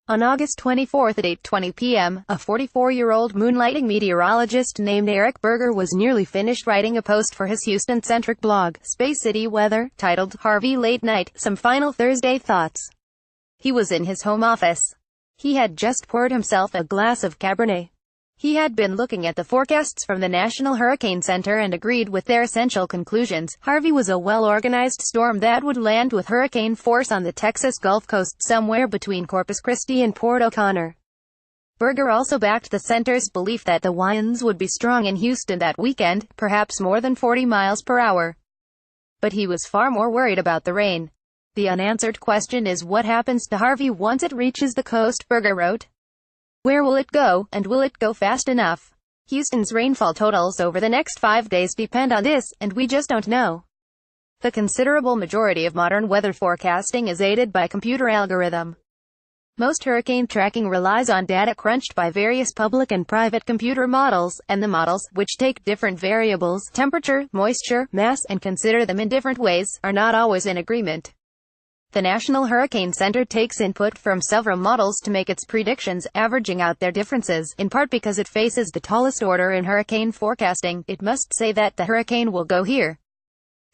On August 24 at 8:20 p.m., a 44-year-old moonlighting meteorologist named Eric Berger was nearly finished writing a post for his Houston-centric blog, Space City Weather, titled, Harvey Late Night, Some Final Thursday Thoughts. He was in his home office. He had just poured himself a glass of cabernet. He had been looking at the forecasts from the National Hurricane Center and agreed with their essential conclusions. Harvey was a well-organized storm that would land with hurricane force on the Texas Gulf Coast somewhere between Corpus Christi and Port O'Connor. Berger also backed the center's belief that the winds would be strong in Houston that weekend, perhaps more than 40 miles per hour. But he was far more worried about the rain. The unanswered question is what happens to Harvey once it reaches the coast, Berger wrote. Where will it go, and will it go fast enough? Houston's rainfall totals over the next 5 days depend on this, and we just don't know. The considerable majority of modern weather forecasting is aided by computer algorithm. Most hurricane tracking relies on data crunched by various public and private computer models, and the models, which take different variables, temperature, moisture, mass, and consider them in different ways, are not always in agreement. The National Hurricane Center takes input from several models to make its predictions, averaging out their differences, in part because it faces the tallest order in hurricane forecasting. It must say that the hurricane will go here.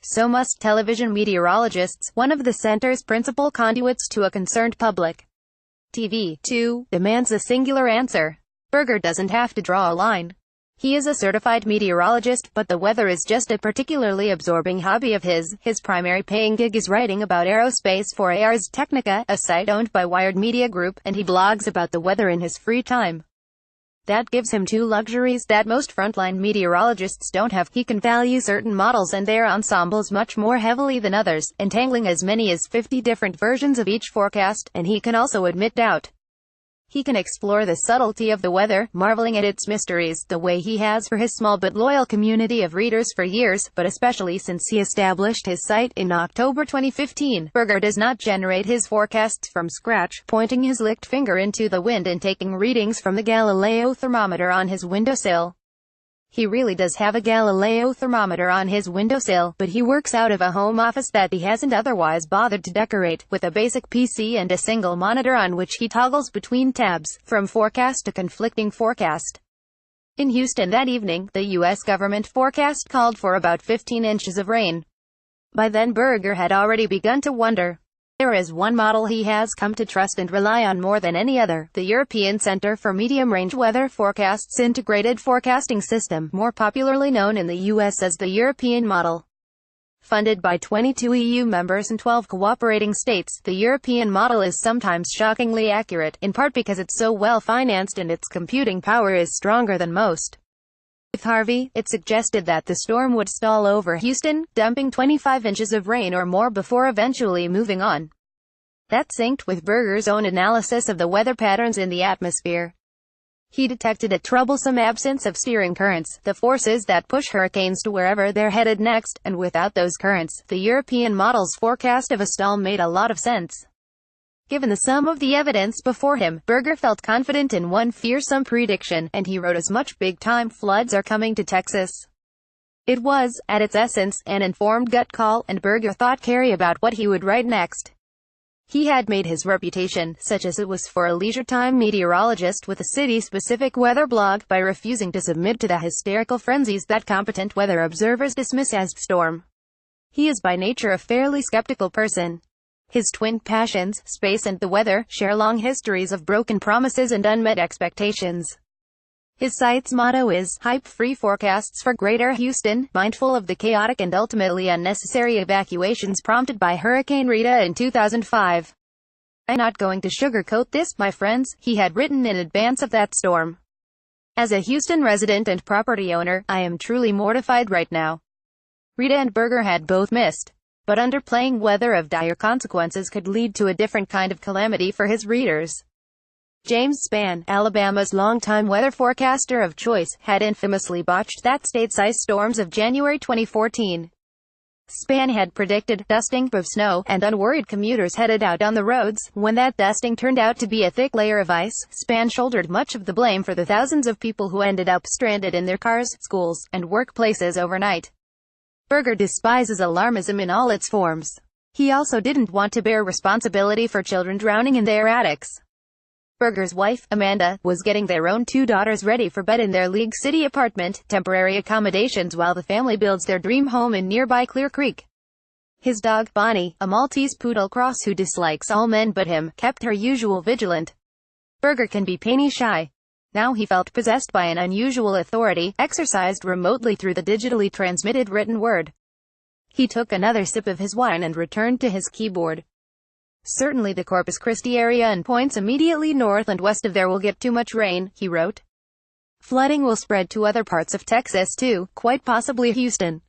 So must television meteorologists, one of the center's principal conduits to a concerned public. TV, too, demands a singular answer. Berger doesn't have to draw a line. He is a certified meteorologist, but the weather is just a particularly absorbing hobby of his. His primary paying gig is writing about aerospace for Ars Technica, a site owned by Wired Media Group, and he blogs about the weather in his free time. That gives him two luxuries that most frontline meteorologists don't have. He can value certain models and their ensembles much more heavily than others, entangling as many as 50 different versions of each forecast, and he can also admit doubt. He can explore the subtlety of the weather, marveling at its mysteries, the way he has for his small but loyal community of readers for years, but especially since he established his site in October 2015. Berger does not generate his forecasts from scratch, pointing his licked finger into the wind and taking readings from the Galileo thermometer on his windowsill. He really does have a Galileo thermometer on his windowsill, but he works out of a home office that he hasn't otherwise bothered to decorate, with a basic PC and a single monitor on which he toggles between tabs, from forecast to conflicting forecast. In Houston that evening, the U.S. government forecast called for about 15 inches of rain. By then Berger had already begun to wonder. There is one model he has come to trust and rely on more than any other, the European Center for Medium-Range Weather Forecasts Integrated Forecasting System, more popularly known in the U.S. as the European Model. Funded by 22 EU members and 12 cooperating states, the European Model is sometimes shockingly accurate, in part because it's so well-financed and its computing power is stronger than most. With Harvey, it suggested that the storm would stall over Houston, dumping 25 inches of rain or more before eventually moving on. That synced with Berger's own analysis of the weather patterns in the atmosphere. He detected a troublesome absence of steering currents, the forces that push hurricanes to wherever they're headed next, and without those currents, the European model's forecast of a stall made a lot of sense. Given the sum of the evidence before him, Berger felt confident in one fearsome prediction, and he wrote as much big-time floods are coming to Texas. It was, at its essence, an informed gut call, and Berger thought carefully about what he would write next. He had made his reputation, such as it was for a leisure-time meteorologist with a city-specific weather blog, by refusing to submit to the hysterical frenzies that competent weather observers dismiss as storm. He is by nature a fairly skeptical person. His twin passions, space and the weather, share long histories of broken promises and unmet expectations. His site's motto is, hype-free forecasts for Greater Houston, mindful of the chaotic and ultimately unnecessary evacuations prompted by Hurricane Rita in 2005. I'm not going to sugarcoat this, my friends, he had written in advance of that storm. As a Houston resident and property owner, I am truly mortified right now. Rita and Berger had both missed. But underplaying weather of dire consequences could lead to a different kind of calamity for his readers. James Spann, Alabama's longtime weather forecaster of choice, had infamously botched that state's ice storms of January 2014. Spann had predicted dusting of snow, and unworried commuters headed out on the roads. When that dusting turned out to be a thick layer of ice, Spann shouldered much of the blame for the thousands of people who ended up stranded in their cars, schools, and workplaces overnight. Berger despises alarmism in all its forms. He also didn't want to bear responsibility for children drowning in their attics. Berger's wife, Amanda, was getting their own two daughters ready for bed in their League City apartment, temporary accommodations while the family builds their dream home in nearby Clear Creek. His dog, Bonnie, a Maltese poodle cross who dislikes all men but him, kept her usual vigilant. Berger can be pain shy. Now he felt possessed by an unusual authority, exercised remotely through the digitally transmitted written word. He took another sip of his wine and returned to his keyboard. Certainly the Corpus Christi area and points immediately north and west of there will get too much rain, he wrote. Flooding will spread to other parts of Texas too, quite possibly Houston.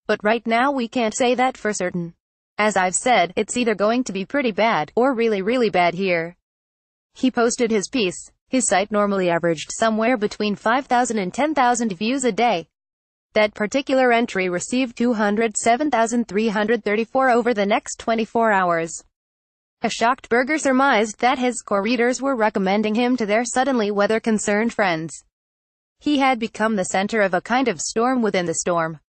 But right now we can't say that for certain. As I've said, it's either going to be pretty bad, or really really bad here. He posted his piece. His site normally averaged somewhere between 5,000 and 10,000 views a day. That particular entry received 207,334 over the next 24 hours. A shocked Berger surmised that his core readers were recommending him to their suddenly weather-concerned friends. He had become the center of a kind of storm within the storm.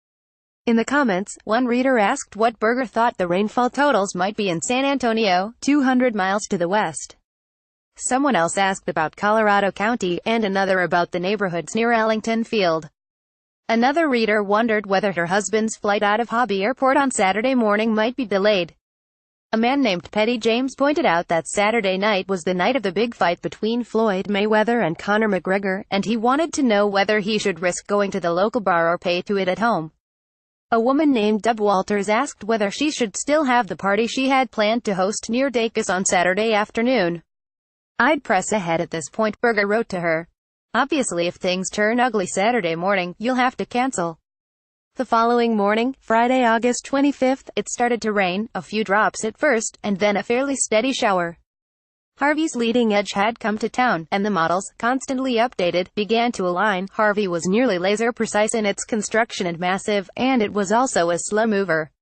In the comments, one reader asked what Berger thought the rainfall totals might be in San Antonio, 200 miles to the west. Someone else asked about Colorado County, and another about the neighborhoods near Ellington Field. Another reader wondered whether her husband's flight out of Hobby Airport on Saturday morning might be delayed. A man named Petty James pointed out that Saturday night was the night of the big fight between Floyd Mayweather and Conor McGregor, and he wanted to know whether he should risk going to the local bar or pay to it at home. A woman named Deb Walters asked whether she should still have the party she had planned to host near Dacus on Saturday afternoon. I'd press ahead at this point, Berger wrote to her. Obviously if things turn ugly Saturday morning, you'll have to cancel. The following morning, Friday, August 25th, it started to rain, a few drops at first, and then a fairly steady shower. Harvey's leading edge had come to town, and the models, constantly updated, began to align. Harvey was nearly laser-precise in its construction and massive, and it was also a slow mover.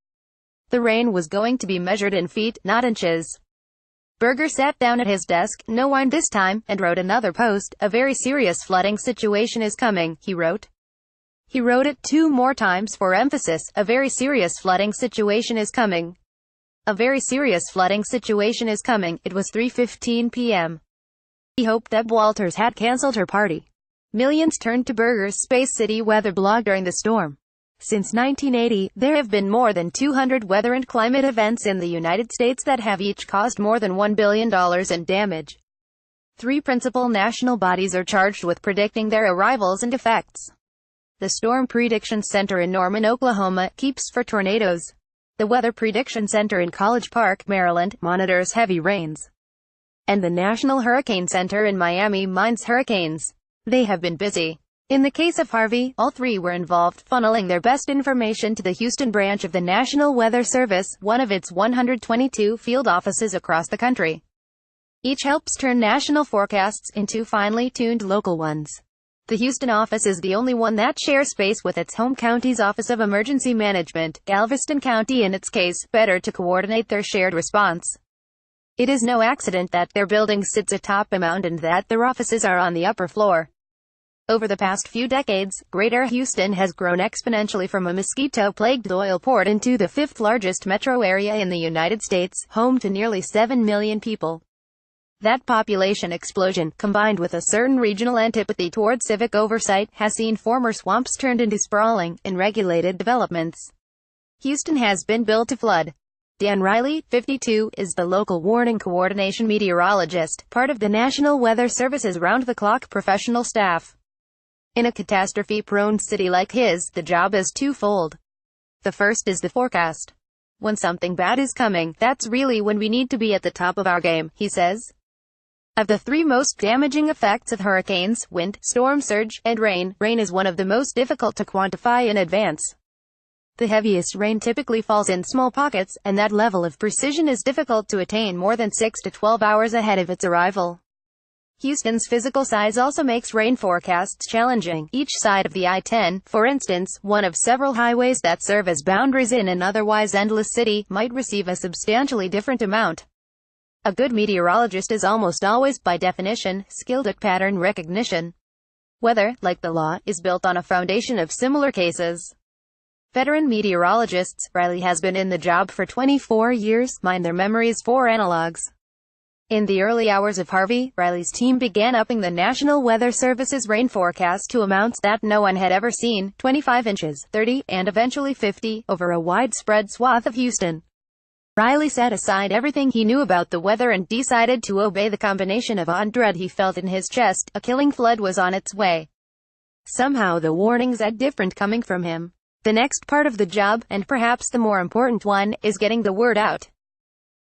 The rain was going to be measured in feet, not inches. Berger sat down at his desk, no wine this time, and wrote another post. A very serious flooding situation is coming, he wrote. He wrote it 2 more times for emphasis. A very serious flooding situation is coming. A very serious flooding situation is coming. It was 3:15 p.m. He hoped Deb Walters had cancelled her party. Millions turned to Berger's Space City weather blog during the storm. Since 1980, there have been more than 200 weather and climate events in the United States that have each caused more than $1 billion in damage. 3 principal national bodies are charged with predicting their arrivals and effects. The Storm Prediction Center in Norman, Oklahoma, keeps for tornadoes. The Weather Prediction Center in College Park, Maryland, monitors heavy rains. And the National Hurricane Center in Miami mines hurricanes. They have been busy. In the case of Harvey, all 3 were involved, funneling their best information to the Houston branch of the National Weather Service, one of its 122 field offices across the country. Each helps turn national forecasts into finely tuned local ones. The Houston office is the only one that shares space with its home county's Office of Emergency Management, Galveston County in its case, better to coordinate their shared response. It is no accident that their building sits atop a mound and that their offices are on the upper floor. Over the past few decades, Greater Houston has grown exponentially from a mosquito-plagued oil port into the 5th largest metro area in the United States, home to nearly 7 million people. That population explosion, combined with a certain regional antipathy toward civic oversight, has seen former swamps turned into sprawling, unregulated developments. Houston has been built to flood. Dan Riley, 52, is the local warning coordination meteorologist, part of the National Weather Service's round-the-clock professional staff. In a catastrophe-prone city like his, the job is twofold. The first is the forecast. When something bad is coming, that's really when we need to be at the top of our game, he says. Of the 3 most damaging effects of hurricanes, wind, storm surge, and rain is one of the most difficult to quantify in advance. The heaviest rain typically falls in small pockets, and that level of precision is difficult to attain more than 6 to 12 hours ahead of its arrival. Houston's physical size also makes rain forecasts challenging. Each side of the I-10, for instance, one of several highways that serve as boundaries in an otherwise endless city, might receive a substantially different amount. A good meteorologist is almost always, by definition, skilled at pattern recognition. Weather, like the law, is built on a foundation of similar cases. Veteran meteorologists, Riley has been in the job for 24 years, mind their memories for analogs. In the early hours of Harvey, Riley's team began upping the National Weather Service's rain forecast to amounts that no one had ever seen: 25 inches, 30, and eventually 50, over a widespread swath of Houston. Riley set aside everything he knew about the weather and decided to obey the combination of awe and dread he felt in his chest. A killing flood was on its way. Somehow the warnings are different coming from him. The next part of the job, and perhaps the more important one, is getting the word out.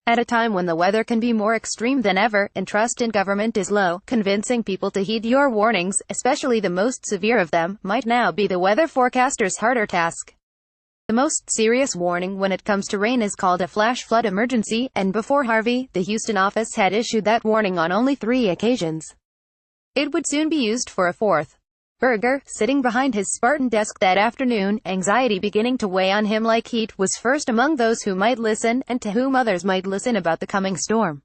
At a time when the weather can be more extreme than ever, and trust in government is low, convincing people to heed your warnings, especially the most severe of them, might now be the weather forecaster's harder task. The most serious warning when it comes to rain is called a flash flood emergency, and before Harvey, the Houston office had issued that warning on only 3 occasions. It would soon be used for a 4th. Berger, sitting behind his Spartan desk that afternoon, anxiety beginning to weigh on him like heat, was first among those who might listen, and to whom others might listen about the coming storm.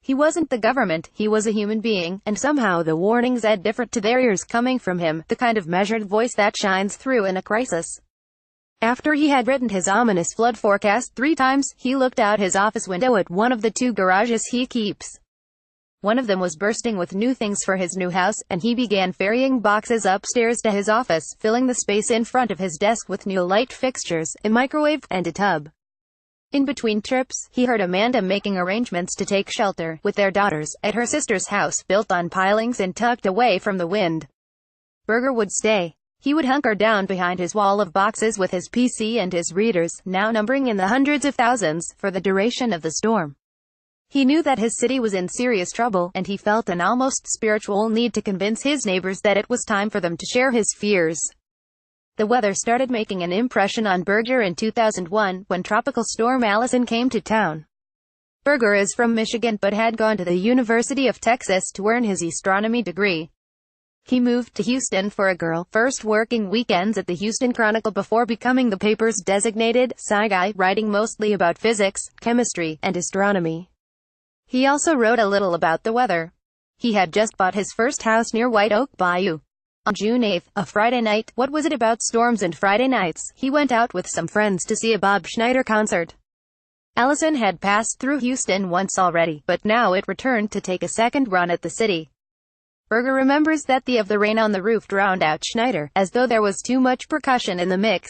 He wasn't the government, he was a human being, and somehow the warnings had different to their ears coming from him, the kind of measured voice that shines through in a crisis. After he had written his ominous flood forecast 3 times, he looked out his office window at one of the 2 garages he keeps. One of them was bursting with new things for his new house, and he began ferrying boxes upstairs to his office, filling the space in front of his desk with new light fixtures, a microwave, and a tub. In between trips, he heard Amanda making arrangements to take shelter, with their daughters, at her sister's house, built on pilings and tucked away from the wind. Berger would stay. He would hunker down behind his wall of boxes with his PC and his readers, now numbering in the hundreds of thousands, for the duration of the storm. He knew that his city was in serious trouble, and he felt an almost spiritual need to convince his neighbors that it was time for them to share his fears. The weather started making an impression on Berger in 2001, when Tropical Storm Allison came to town. Berger is from Michigan but had gone to the University of Texas to earn his astronomy degree. He moved to Houston for a girl, first working weekends at the Houston Chronicle before becoming the paper's designated sci guy, writing mostly about physics, chemistry, and astronomy. He also wrote a little about the weather. He had just bought his first house near White Oak Bayou. On June 8, a Friday night, what was it about storms and Friday nights, he went out with some friends to see a Bob Schneider concert. Allison had passed through Houston once already, but now it returned to take a second run at the city. Berger remembers that the rain on the roof drowned out Schneider, as though there was too much percussion in the mix.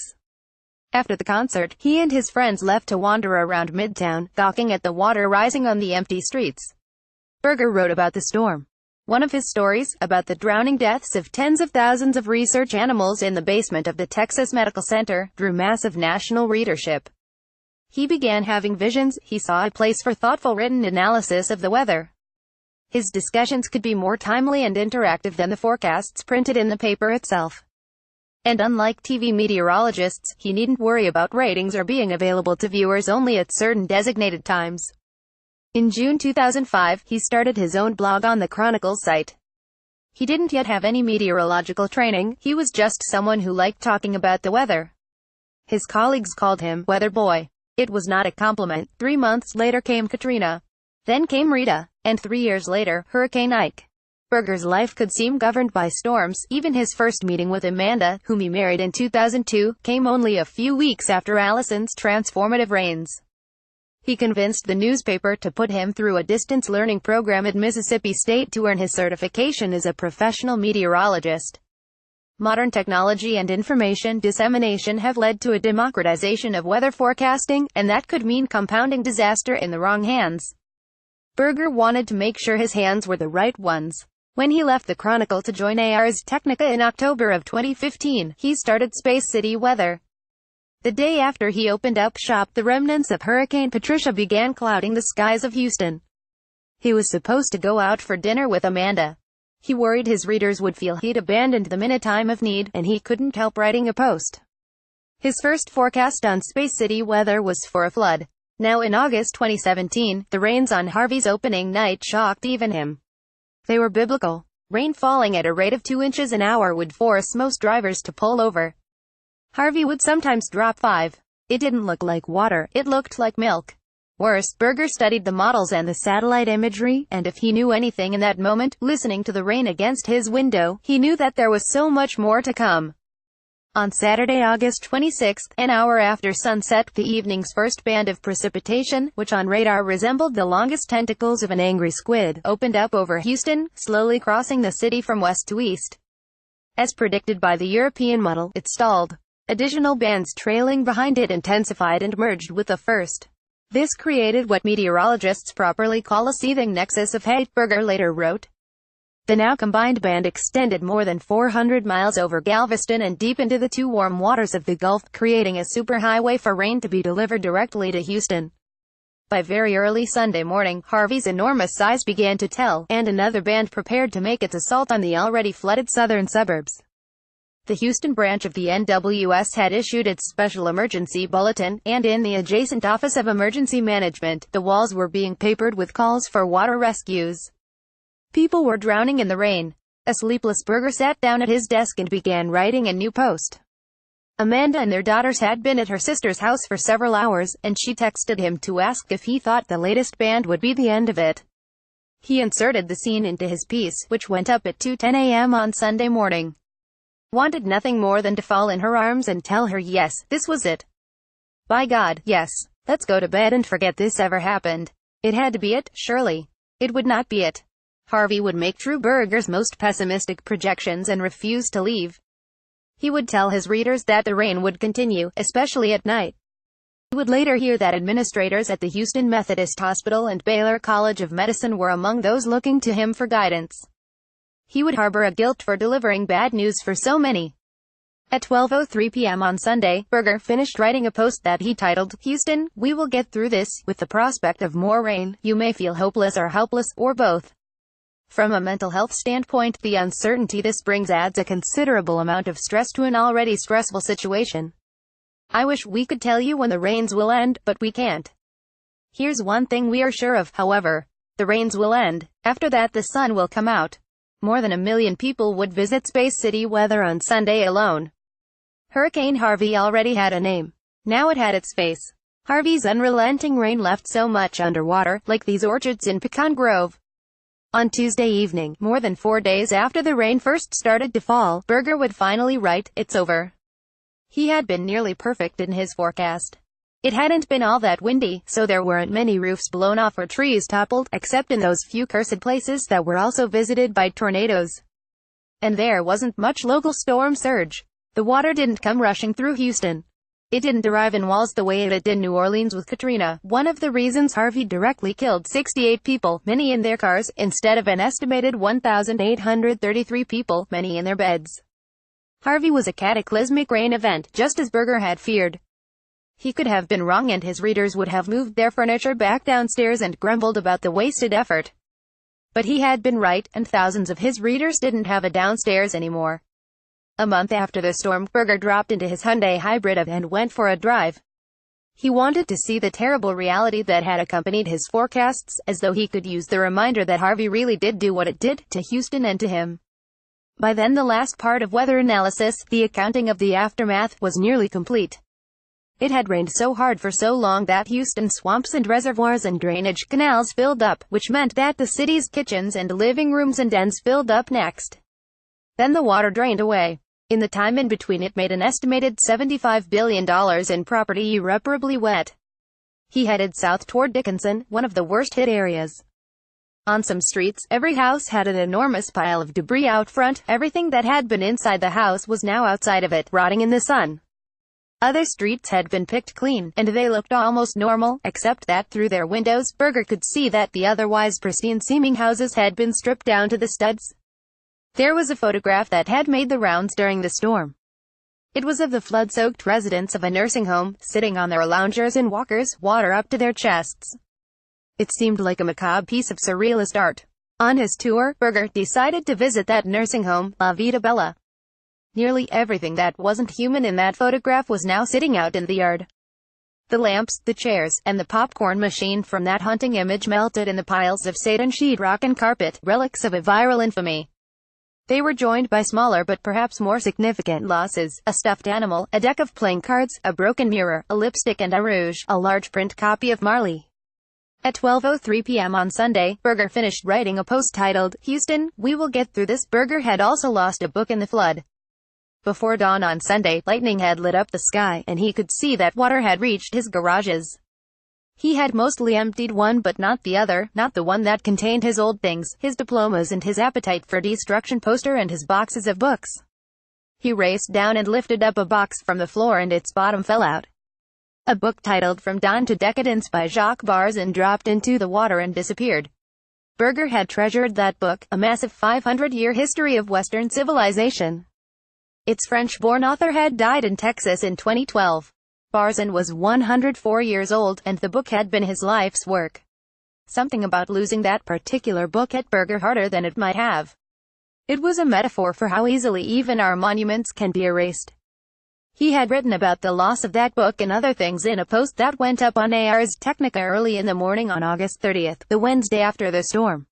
After the concert, he and his friends left to wander around Midtown, gawking at the water rising on the empty streets. Berger wrote about the storm. One of his stories, about the drowning deaths of tens of thousands of research animals in the basement of the Texas Medical Center, drew massive national readership. He began having visions. He saw a place for thoughtful written analysis of the weather. His discussions could be more timely and interactive than the forecasts printed in the paper itself. And unlike TV meteorologists, he needn't worry about ratings or being available to viewers only at certain designated times. In June 2005, he started his own blog on the Chronicle's site. He didn't yet have any meteorological training, he was just someone who liked talking about the weather. His colleagues called him Weather Boy. It was not a compliment. 3 months later came Katrina. Then came Rita. And 3 years later, Hurricane Ike. Berger's life could seem governed by storms. Even his first meeting with Amanda, whom he married in 2002, came only a few weeks after Allison's transformative rains. He convinced the newspaper to put him through a distance learning program at Mississippi State to earn his certification as a professional meteorologist. Modern technology and information dissemination have led to a democratization of weather forecasting, and that could mean compounding disaster in the wrong hands. Berger wanted to make sure his hands were the right ones. When he left the Chronicle to join Ars Technica in October of 2015, he started Space City Weather. The day after he opened up shop, the remnants of Hurricane Patricia began clouding the skies of Houston. He was supposed to go out for dinner with Amanda. He worried his readers would feel he'd abandoned them in a time of need, and he couldn't help writing a post. His first forecast on Space City Weather was for a flood. Now in August 2017, the rains on Harvey's opening night shocked even him. They were biblical. Rain falling at a rate of 2 inches an hour would force most drivers to pull over. Harvey would sometimes drop 5. It didn't look like water, it looked like milk. Worse, Berger studied the models and the satellite imagery, and if he knew anything in that moment, listening to the rain against his window, he knew that there was so much more to come. On Saturday, August 26, an hour after sunset, the evening's first band of precipitation, which on radar resembled the longest tentacles of an angry squid, opened up over Houston, slowly crossing the city from west to east. As predicted by the European model, it stalled. Additional bands trailing behind it intensified and merged with the first. This created what meteorologists properly call a seething nexus of hate, Berger later wrote. The now combined band extended more than 400 miles over Galveston and deep into the too warm waters of the Gulf, creating a superhighway for rain to be delivered directly to Houston. By very early Sunday morning, Harvey's enormous size began to tell, and another band prepared to make its assault on the already flooded southern suburbs. The Houston branch of the NWS had issued its special emergency bulletin, and in the adjacent Office of Emergency Management, the walls were being papered with calls for water rescues. People were drowning in the rain. A sleepless Berger sat down at his desk and began writing a new post. Amanda and their daughters had been at her sister's house for several hours, and she texted him to ask if he thought the latest band would be the end of it. He inserted the scene into his piece, which went up at 2:10 a.m. on Sunday morning. Wanted nothing more than to fall in her arms and tell her yes, this was it. By God, yes. Let's go to bed and forget this ever happened. It had to be it, surely. It would not be it. Harvey would make true Berger's most pessimistic projections and refuse to leave. He would tell his readers that the rain would continue, especially at night. He would later hear that administrators at the Houston Methodist Hospital and Baylor College of Medicine were among those looking to him for guidance. He would harbor a guilt for delivering bad news for so many. At 12:03 p.m. on Sunday, Berger finished writing a post that he titled, "Houston, we will get through this. With the prospect of more rain, you may feel hopeless or helpless, or both. From a mental health standpoint, the uncertainty this brings adds a considerable amount of stress to an already stressful situation. I wish we could tell you when the rains will end, but we can't. Here's one thing we are sure of, however. The rains will end. After that the sun will come out." More than 1 million people would visit Space City weather on Sunday alone. Hurricane Harvey already had a name. Now it had its face. Harvey's unrelenting rain left so much underwater, like these orchards in Pecan Grove. On Tuesday evening, more than 4 days after the rain first started to fall, Berger would finally write, "It's over." He had been nearly perfect in his forecast. It hadn't been all that windy, so there weren't many roofs blown off or trees toppled, except in those few cursed places that were also visited by tornadoes. And there wasn't much local storm surge. The water didn't come rushing through Houston. It didn't arrive in walls the way it did in New Orleans with Katrina, one of the reasons Harvey directly killed 68 people, many in their cars, instead of an estimated 1,833 people, many in their beds. Harvey was a cataclysmic rain event, just as Berger had feared. He could have been wrong and his readers would have moved their furniture back downstairs and grumbled about the wasted effort. But he had been right, and thousands of his readers didn't have a downstairs anymore. A month after the storm, Berger dropped into his Hyundai Hybrid and went for a drive. He wanted to see the terrible reality that had accompanied his forecasts, as though he could use the reminder that Harvey really did do what it did, to Houston and to him. By then the last part of weather analysis, the accounting of the aftermath, was nearly complete. It had rained so hard for so long that Houston swamps and reservoirs and drainage canals filled up, which meant that the city's kitchens and living rooms and dens filled up next. Then the water drained away. In the time in between it made an estimated $75 billion in property irreparably wet. He headed south toward Dickinson, one of the worst hit areas. On some streets, every house had an enormous pile of debris out front. Everything that had been inside the house was now outside of it, rotting in the sun. Other streets had been picked clean, and they looked almost normal, except that through their windows, Berger could see that the otherwise pristine-seeming houses had been stripped down to the studs. There was a photograph that had made the rounds during the storm. It was of the flood-soaked residents of a nursing home, sitting on their loungers and walkers, water up to their chests. It seemed like a macabre piece of surrealist art. On his tour, Berger decided to visit that nursing home, La Vita Bella. Nearly everything that wasn't human in that photograph was now sitting out in the yard. The lamps, the chairs, and the popcorn machine from that haunting image melted in the piles of Satan sheetrock and carpet, relics of a viral infamy. They were joined by smaller but perhaps more significant losses: a stuffed animal, a deck of playing cards, a broken mirror, a lipstick and a rouge, a large print copy of Marley. At 12:03 p.m. on Sunday, Berger finished writing a post titled, "Houston, we will get through this." Berger had also lost a book in the flood. Before dawn on Sunday, lightning had lit up the sky, and he could see that water had reached his garages. He had mostly emptied one but not the other, not the one that contained his old things, his diplomas and his appetite for destruction poster and his boxes of books. He raced down and lifted up a box from the floor and its bottom fell out. A book titled From Dawn to Decadence by Jacques Barzin dropped into the water and disappeared. Berger had treasured that book, a massive 500-year history of Western civilization. Its French-born author had died in Texas in 2012. Barzin was 104 years old, and the book had been his life's work. Something about losing that particular book hit Berger harder than it might have. It was a metaphor for how easily even our monuments can be erased. He had written about the loss of that book and other things in a post that went up on Ars Technica early in the morning on August 30th, the Wednesday after the storm.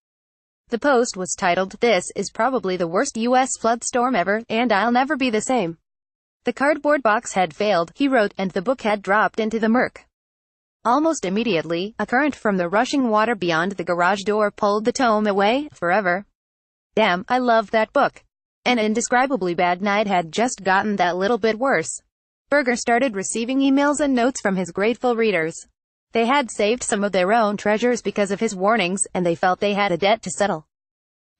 The post was titled, "This is probably the worst U.S. flood storm ever, and I'll never be the same." The cardboard box had failed, he wrote, and the book had dropped into the murk. Almost immediately, a current from the rushing water beyond the garage door pulled the tome away, forever. Damn, I loved that book. An indescribably bad night had just gotten that little bit worse. Berger started receiving emails and notes from his grateful readers. They had saved some of their own treasures because of his warnings, and they felt they had a debt to settle.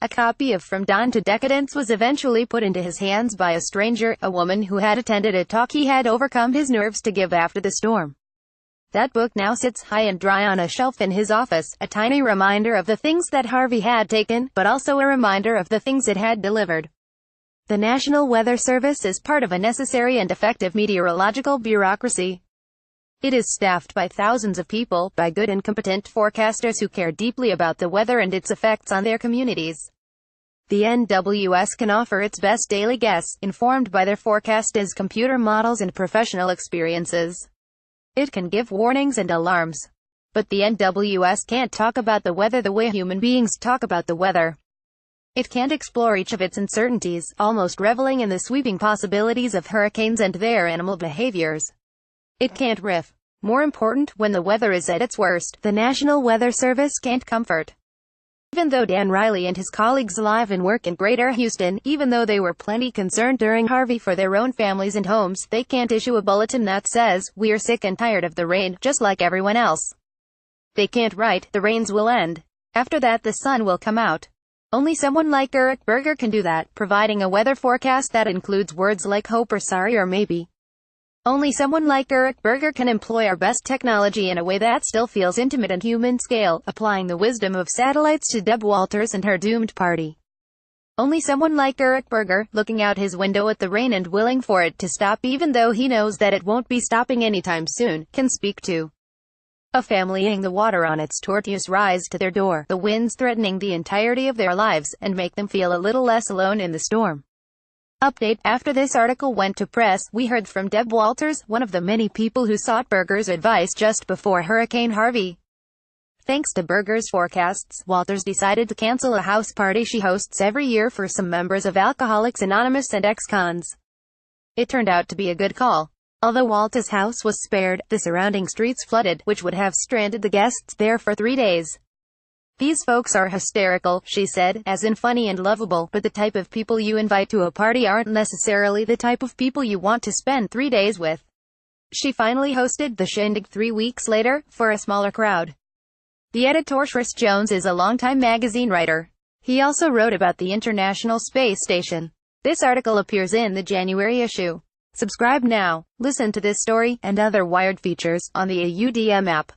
A copy of From Dawn to Decadence was eventually put into his hands by a stranger, a woman who had attended a talk he had overcome his nerves to give after the storm. That book now sits high and dry on a shelf in his office, a tiny reminder of the things that Harvey had taken, but also a reminder of the things it had delivered. The National Weather Service is part of a necessary and effective meteorological bureaucracy. It is staffed by thousands of people, by good and competent forecasters who care deeply about the weather and its effects on their communities. The NWS can offer its best daily guess, informed by their forecasters' computer models and professional experiences. It can give warnings and alarms. But the NWS can't talk about the weather the way human beings talk about the weather. It can't explore each of its uncertainties, almost reveling in the sweeping possibilities of hurricanes and their animal behaviors. It can't riff. More important, when the weather is at its worst, the National Weather Service can't comfort. Even though Dan Riley and his colleagues live and work in Greater Houston, even though they were plenty concerned during Harvey for their own families and homes, they can't issue a bulletin that says, "We're sick and tired of the rain, just like everyone else." They can't write, "The rains will end. After that the sun will come out." Only someone like Eric Berger can do that, providing a weather forecast that includes words like hope or sorry or maybe. Only someone like Eric Berger can employ our best technology in a way that still feels intimate and human scale, applying the wisdom of satellites to Deb Walters and her doomed party. Only someone like Eric Berger, looking out his window at the rain and willing for it to stop even though he knows that it won't be stopping anytime soon, can speak to a family seeing the water on its tortoise rise to their door, the winds threatening the entirety of their lives, and make them feel a little less alone in the storm. Update: after this article went to press, we heard from Deb Walters, one of the many people who sought Berger's advice just before Hurricane Harvey. Thanks to Berger's forecasts, Walters decided to cancel a house party she hosts every year for some members of Alcoholics Anonymous and ex-cons. It turned out to be a good call. Although Walters' house was spared, the surrounding streets flooded, which would have stranded the guests there for 3 days. "These folks are hysterical," she said, as in funny and lovable, but the type of people you invite to a party aren't necessarily the type of people you want to spend 3 days with. She finally hosted the shindig 3 weeks later, for a smaller crowd. The editor Chris Jones is a longtime magazine writer. He also wrote about the International Space Station. This article appears in the January issue. Subscribe now. Listen to this story, and other Wired features, on the AUDM app.